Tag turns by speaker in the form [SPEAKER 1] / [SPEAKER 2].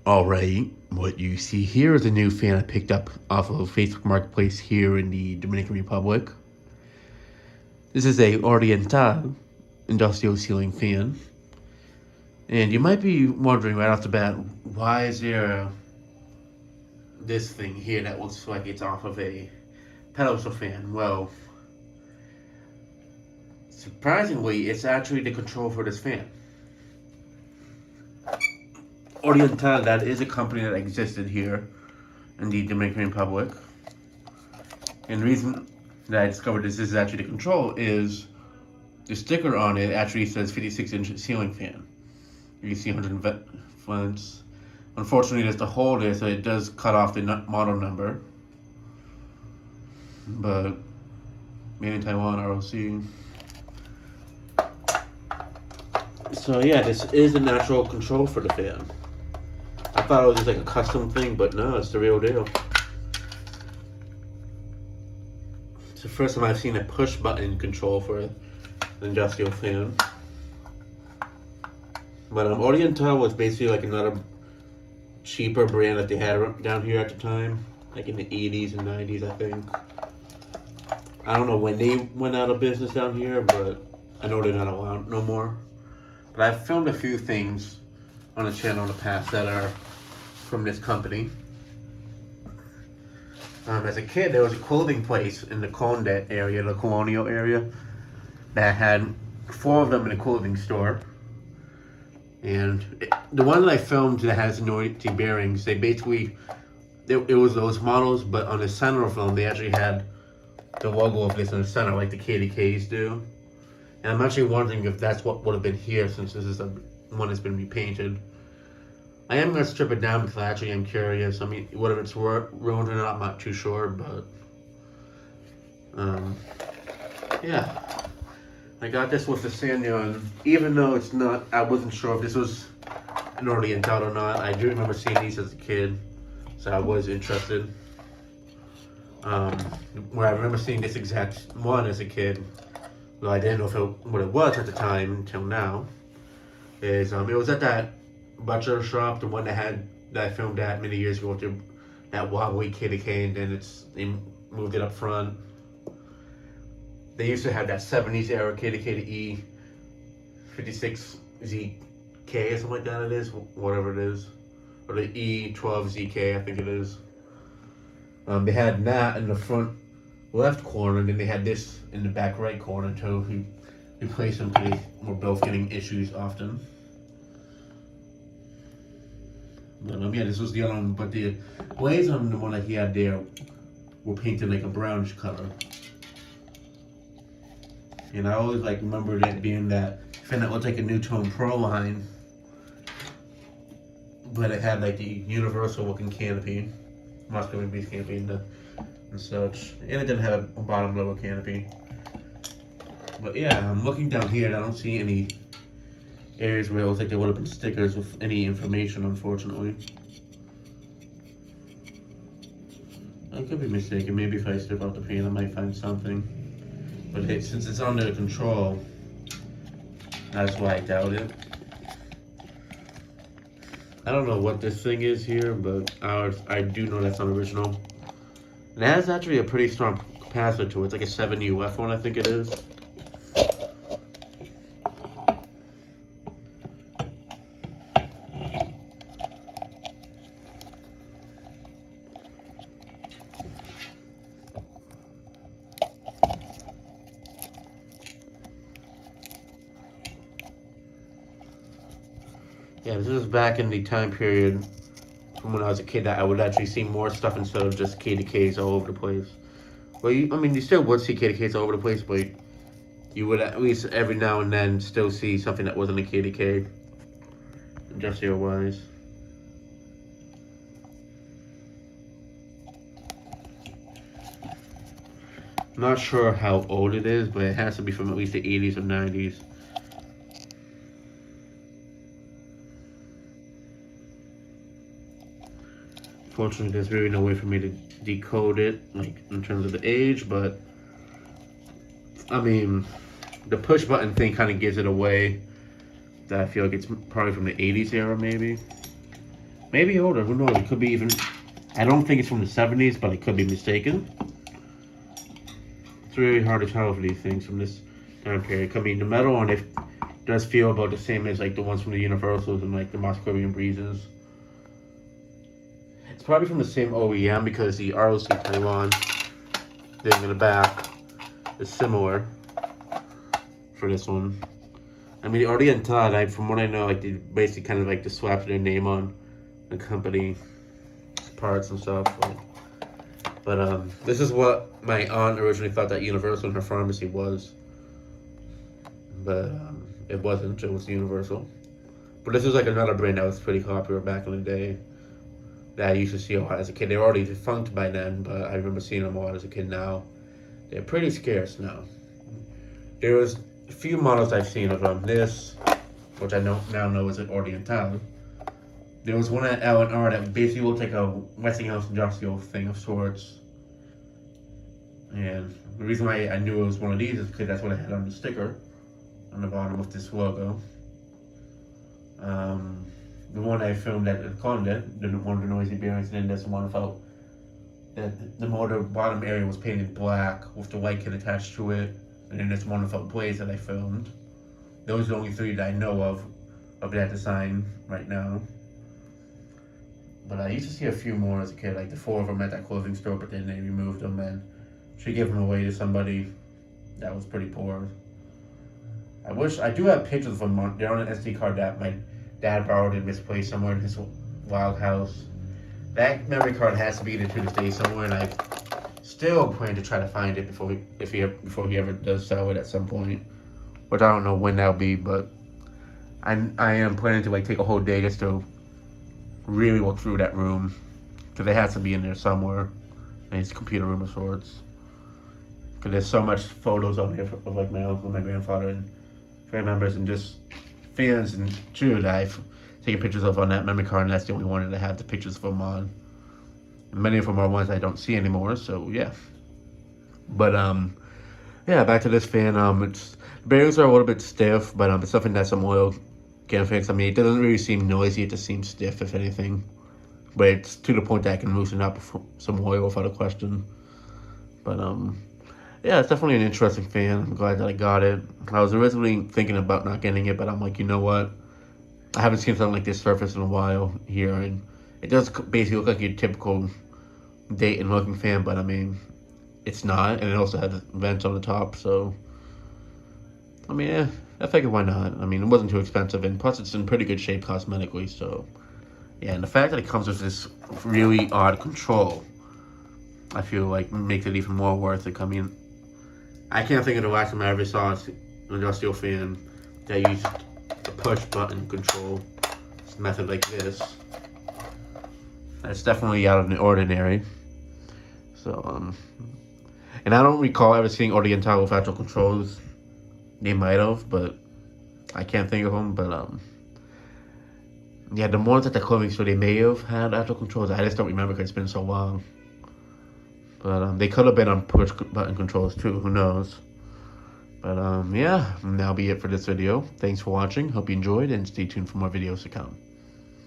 [SPEAKER 1] Alright, what you see here is a new fan I picked up off of Facebook Marketplace here in the Dominican Republic. This is a Oriental industrial ceiling fan. And you might be wondering right off the bat, why is there this thing here that looks like it's off of a pedestal fan? Well, surprisingly, it's actually the control for this fan. Oriental, that is a company that existed here in the Dominican Republic. And the reason that I discovered this is actually the control is the sticker on it actually says 56-inch ceiling fan. You can see 100 vents. Unfortunately, there's the hole there, so it does cut off the model number. But made in Taiwan, ROC. So yeah, this is the natural control for the fan. I thought it was just like a custom thing, but no, it's the real deal. It's the first time I've seen a push button control for an industrial fan. But Oriental was basically like another cheaper brand that they had down here at the time, like in the 80s and 90s, I think. I don't know when they went out of business down here, but I know they're not around no more. But I've filmed a few things on the channel in the past that are from this company. As a kid, there was a clothing place in the Conde area, the Colonial area, that had 4 of them in a clothing store. And the one that I filmed that has noisy bearings, they basically, it was those models, but on the center of them, they actually had the logo of this in the center, like the KDKs do. And I'm actually wondering if that's what would have been here, since this is the one that's been repainted. I am going to strip it down because I actually am curious. I mean, whether it's ruined or not, I'm not too sure, but yeah. I got this with the Sanyo, and even though it's not, I wasn't sure if this was an Oriental or not. I do remember seeing these as a kid, so I was interested. Where I remember seeing this exact one as a kid, though I didn't know what it was at the time until now, is it was at that butcher shop, the one that I filmed at many years ago, with that wobbly KDK, and then they moved it up front. They used to have that 70s era KDK to E 56ZK or something like that. It is whatever it is, or the E12ZK, I think it is. They had that in the front left corner, and then they had this in the back right corner too. He replaced them because they were both getting issues often. But yeah, this was the other one. But the blades on the one that he had there were painted like a brownish color. And I always remembered it being that fan that looked like a New Tone Pro line, but it had like the universal looking canopy, muscular beast canopy and such, and it didn't have a bottom level canopy. But yeah, I'm looking down here and I don't see any areas where it looks like there would have been stickers with any information, unfortunately. I could be mistaken. Maybe if I strip out the fan, I might find something. But since it's under control, that's why I doubt it. I don't know what this thing is here, but I do know that's not original. And it has actually a pretty strong capacitor to it. It's like a 7 UF one, I think it is. Yeah, this is back in the time period from when I was a kid that I would actually see more stuff instead of just KDKs all over the place. Well, you still would see KDKs all over the place, but you would at least every now and then still see something that wasn't a KDK, industrial-wise. I'm not sure how old it is, but it has to be from at least the 80s or 90s. Fortunately, there's really no way for me to decode it, in terms of the age, but I mean, the push button thing kind of gives it away. That I feel like it's probably from the 80s era, maybe Maybe older, who knows? It could be even, I don't think it's from the 70s, but I could be mistaken. It's really hard to tell for these things from this time period. It could be the metal, and it does feel about the same as like the ones from the Universals and like the Moscovian Breezes. It's probably from the same OEM because the ROC Taiwan thing in the back is similar for this one. I mean, the Oriental, from what I know, like they basically kind of like just slapped their name on the company parts and stuff. But this is what my aunt originally thought that Universal in her pharmacy was, but it wasn't. It was Universal. But this is like another brand that was pretty popular back in the day that I used to see a lot as a kid. They were already defunct by then, but I remember seeing them a lot as a kid. Now they're pretty scarce now. There was a few models I've seen of them. This, which I now know is an Oriental. There was one at L&R that basically looked like a Westinghouse industrial thing of sorts. And the reason why I knew it was one of these is because that's what I had on the sticker on the bottom with this logo. The one I filmed at the Conde, one of the noisy bearings, and then this one felt that the motor bottom area was painted black with the white kit attached to it, and then this wonderful blaze that I filmed. Those are the only three that I know of that design right now. But I used to see a few more as a kid, like the 4 of them at that clothing store, but then they removed them and should give them away to somebody that was pretty poor. I do have pictures of them. They're on an SD card that my dad borrowed and misplaced somewhere in his wild house. That memory card has to be there to this day somewhere, and I still plan to try to find it before he ever does sell it at some point. Which I don't know when that'll be, but I am planning to like take a whole day just to really look through that room, because it has to be in there somewhere. And it's a computer room of sorts. Because there's so much photos on here of like my uncle, my grandfather, and family members, and just fans and true that I've taken pictures of on that memory card, and that's the only one that I have the pictures of them on. And many of them are ones I don't see anymore, so yeah. But yeah, back to this fan. The bearings are a little bit stiff, but it's something that some oil can fix. I mean, it doesn't really seem noisy, it just seems stiff, if anything. But it's to the point that I can loosen up some oil without a question. But yeah, it's definitely an interesting fan. I'm glad that I got it. I was originally thinking about not getting it, but I'm like, you know what? I haven't seen something like this surface in a while here, and it does basically look like your typical Dayton looking fan, but I mean, it's not, and it also has vents on the top, so I mean, yeah, I figured why not. I mean, it wasn't too expensive, and plus it's in pretty good shape cosmetically, so yeah, and the fact that it comes with this really odd control, I feel like makes it even more worth it. I mean, I can't think of the last time I ever saw an industrial fan that used a push button control method like this. That's definitely out of the ordinary. So, and I don't recall ever seeing Oriental with actual controls. They might have, but I can't think of them. But yeah, the ones at the clothing store, they may have had actual controls. I just don't remember because it's been so long. But they could have been on push button controls too. Who knows? But yeah, that'll be it for this video. Thanks for watching. Hope you enjoyed, and stay tuned for more videos to come.